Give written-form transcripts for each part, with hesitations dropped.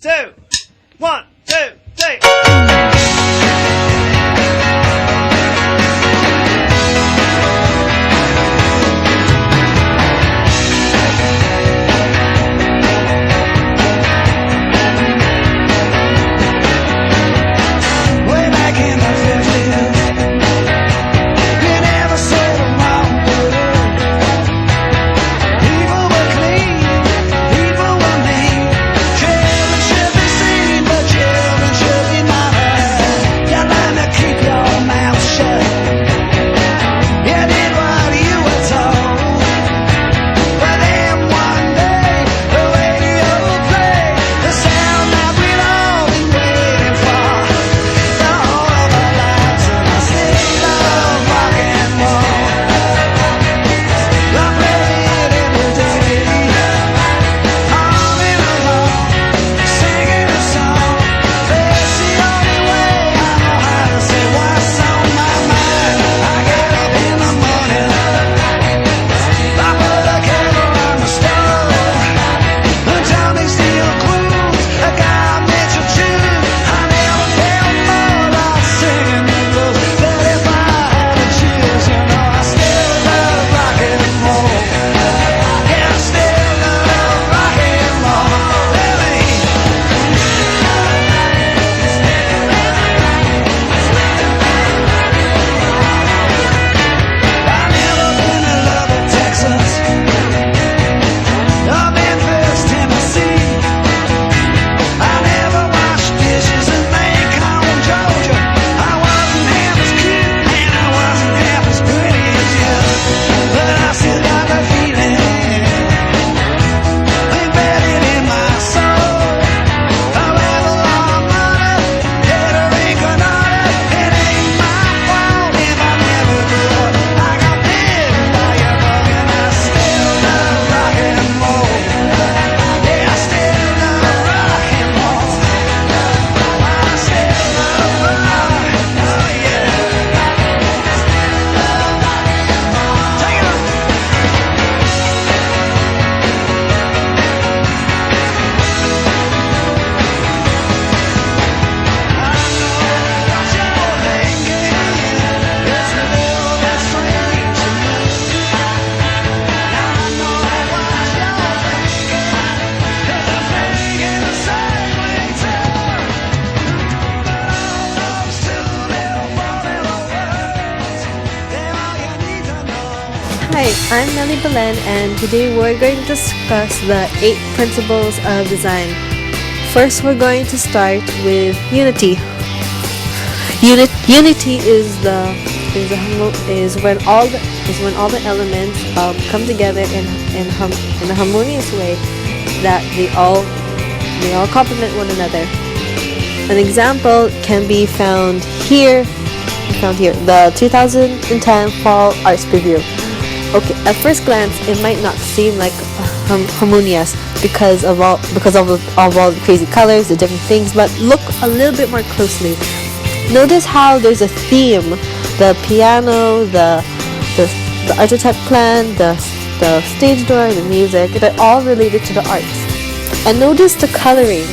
two, 1, 2, 3. Hi, I'm Melly Belen, and today we're going to discuss the 8 principles of design. First, we're going to start with unity. Unity is when all the elements come together in a harmonious way, that they all complement one another. An example can be found here. The 2010 Fall Arts Preview. Okay, at first glance, it might not seem like harmonious because of all the crazy colors, the different things, but look a little bit more closely. Notice how there's a theme: the piano, the architect plan, the stage door, the music. They're all related to the arts. And notice the coloring.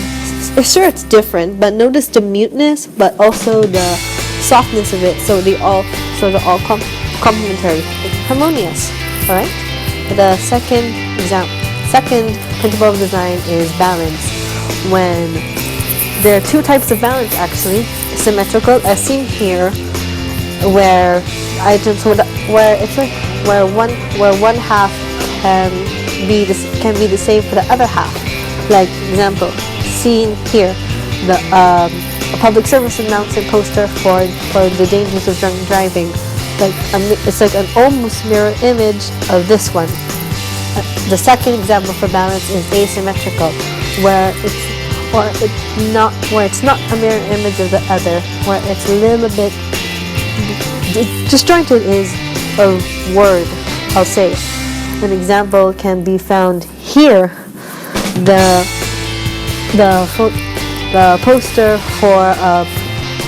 Sure, it's different, but notice the muteness, but also the softness of it. So they're all complementary, harmonious. All right. The second principle of design is balance. When there are 2 types of balance, actually, symmetrical, as seen here, where items where one half can be the same for the other half. Like example, seen here, a public service announcement poster for the dangers of drunk driving. It's like an almost mirror image of this one. The second example for balance is asymmetrical, where it's not a mirror image of the other, where it's a little bit disjointed is a word, I'll say. An example can be found here. The poster for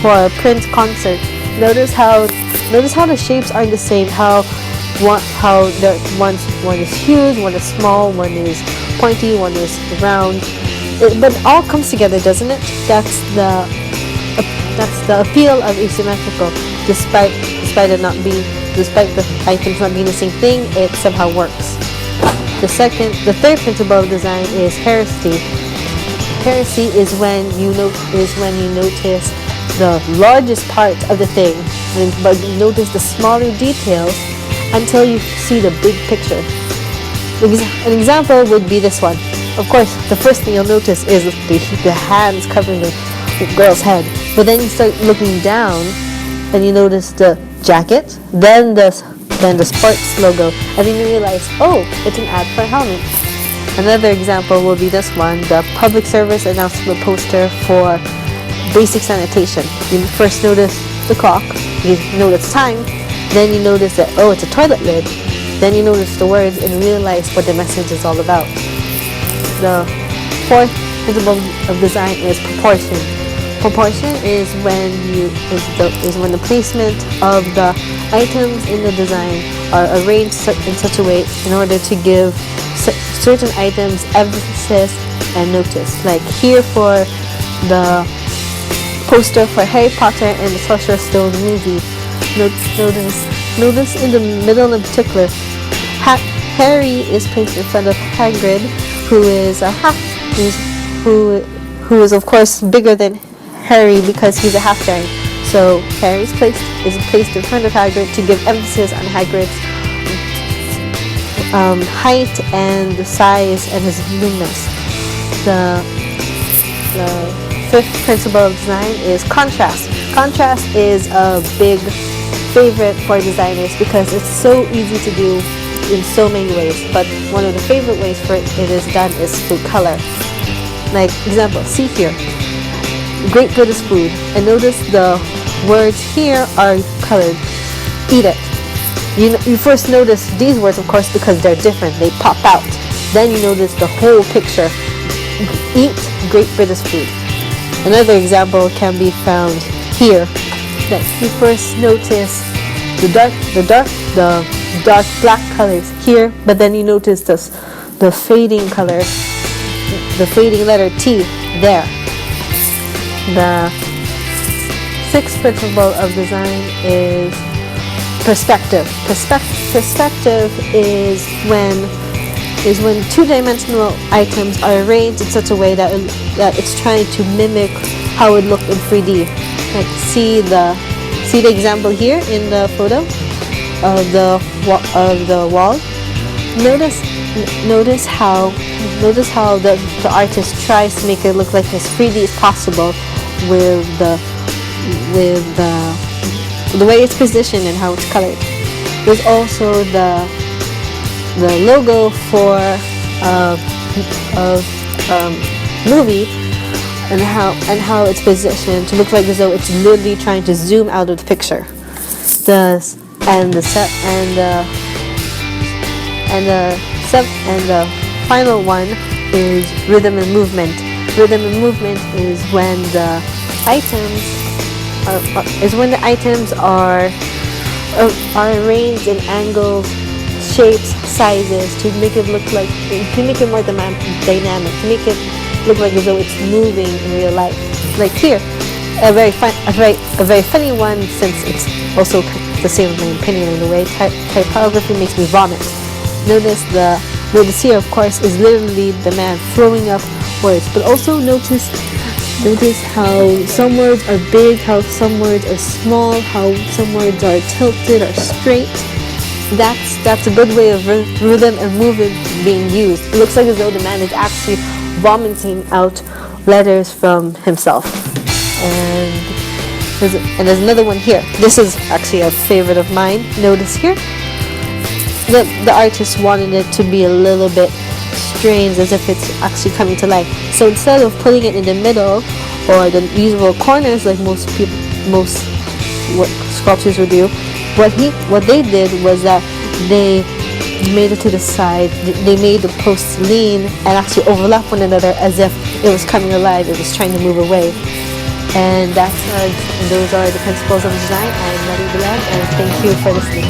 a Prince concert. Notice how the shapes aren't the same. How one is huge, one is small, one is pointy, one is round. But it all comes together, doesn't it? That's the appeal of asymmetrical. Despite the items not being the same thing, it somehow works. The third principle of design is heresy. Heresy is when you notice the largest part of the thing, but you notice the smaller details until you see the big picture. An example would be this one. Of course, the first thing you'll notice is the hands covering the girl's head. But then you start looking down, and you notice the jacket, then the sports logo, and then you realize, oh, it's an ad for a helmet. Another example will be this one, the public service announcement poster for basic sanitation. You first notice the clock, you notice time, then you notice that, oh, it's a toilet lid. Then you notice the words and realize what the message is all about. The fourth principle of design is proportion. Proportion is when the placement of the items in the design are arranged in such a way in order to give certain items emphasis and notice. Like here for the poster for Harry Potter and the Sorcerer's Stone movie. Notice in the middle in particular, Harry is placed in front of Hagrid, who is of course bigger than Harry because he's a half giant. So Harry is placed in front of Hagrid to give emphasis on Hagrid's height and the size and his luminous. The fifth principle of design is contrast. Contrast is a big favorite for designers because it's so easy to do in so many ways, but one of the favorite ways for it is done is through color. Like example, see here, Great British food, and notice the words here are colored. Eat it. You first notice these words, of course, because they're different, they pop out. Then you notice the whole picture. Eat Great British food. Another example can be found here. That you first notice the dark black colors here, but then you notice the fading color, the fading letter T there. The sixth principle of design is perspective. Perspective is when two-dimensional items are arranged in such a way that it's trying to mimic how it looked in 3D. Like see the example here in the photo of the wall. Notice how the artist tries to make it look like as 3D as possible with the way it's positioned and how it's colored. There's also the logo for movie and how it's positioned to look like as though it's literally trying to zoom out of the picture. The final one is rhythm and movement. Rhythm and movement is when the items are arranged in angles, shapes, sizes to make it look like, to make it more dynamic, to make it look like as though it's moving in real life. Like here, a very funny one, since it's also the same with my opinion in a way. Typography makes me vomit. Notice here, of course, is literally the man throwing up words, but also notice how some words are big, how some words are small, how some words are tilted or straight. That's a good way of rhythm and movement being used. It looks like as though the man is actually vomiting out letters from himself. And there's another one here. This is actually a favorite of mine. Notice here, the artist wanted it to be a little bit strange, as if it's actually coming to life. So instead of putting it in the middle or the usual corners like most sculptures would do, what they did was that they made it to the side. They made the posts lean and actually overlap one another as if it was coming alive. It was trying to move away. And those are the principles of design. I'm Melly, Belen, and thank you for listening.